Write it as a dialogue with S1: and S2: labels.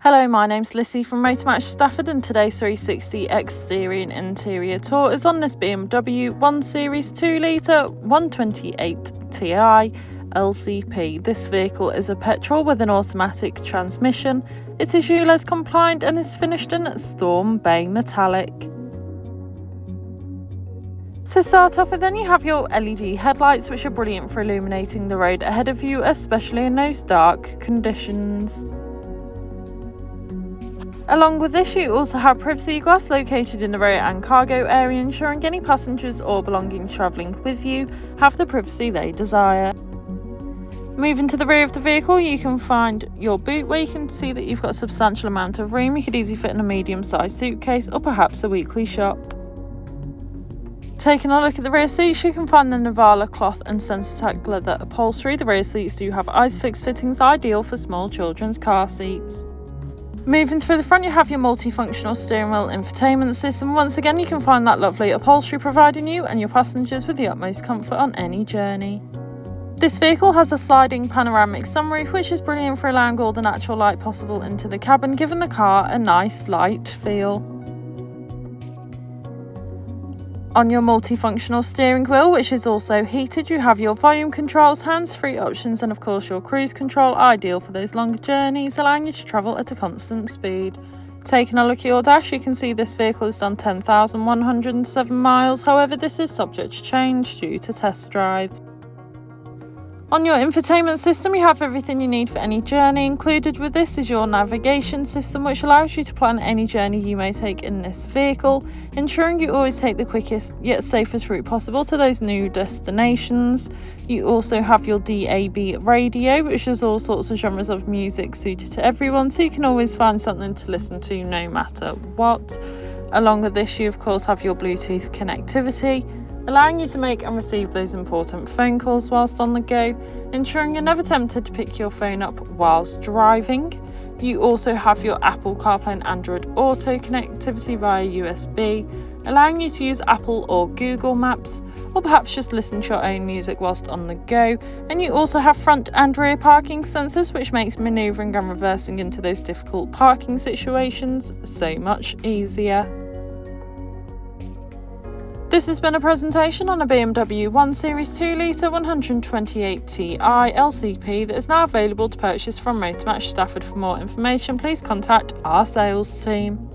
S1: Hello, my name's Lissy from Motor Match Stafford, and today's 360 exterior and interior tour is on this BMW 1 Series 2 litre 128ti LCP. This vehicle is a petrol with an automatic transmission. It is ULEZ compliant and is finished in Storm Bay Metallic. To start off with, then you have your LED headlights, which are brilliant for illuminating the road ahead of you, especially in those dark conditions. Along with this, you also have privacy glass located in the rear and cargo area, ensuring any passengers or belongings travelling with you have the privacy they desire. Moving to the rear of the vehicle, you can find your boot, where you can see that you've got a substantial amount of room. You could easily fit in a medium-sized suitcase or perhaps a weekly shop. Taking a look at the rear seats, you can find the Navala cloth and Sensatec leather upholstery. The rear seats do have ISOFIX fittings, ideal for small children's car seats. Moving through the front, you have your multifunctional steering wheel infotainment system. Once again, you can find that lovely upholstery, providing you and your passengers with the utmost comfort on any journey. This vehicle has a sliding panoramic sunroof, which is brilliant for allowing all the natural light possible into the cabin, giving the car a nice light feel. On your multifunctional steering wheel, which is also heated, you have your volume controls, hands-free options, and of course your cruise control, ideal for those longer journeys, allowing you to travel at a constant speed. Taking a look at your dash, you can see this vehicle has done 10,107 miles, however this is subject to change due to test drives. On your infotainment system, you have everything you need for any journey. Included with this is your navigation system, which allows you to plan any journey you may take in this vehicle, ensuring you always take the quickest yet safest route possible to those new destinations. You also have your DAB radio, which is all sorts of genres of music suited to everyone, so you can always find something to listen to no matter what. Along with this, you of course have your Bluetooth connectivity, allowing you to make and receive those important phone calls whilst on the go, ensuring you're never tempted to pick your phone up whilst driving. You also have your Apple CarPlay and Android Auto connectivity via USB, allowing you to use Apple or Google Maps, or perhaps just listen to your own music whilst on the go. And you also have front and rear parking sensors, which makes manoeuvring and reversing into those difficult parking situations so much easier. This has been a presentation on a BMW 1 Series 2 litre 128ti LCP that is now available to purchase from Motor Match Stafford. For more information, please contact our sales team.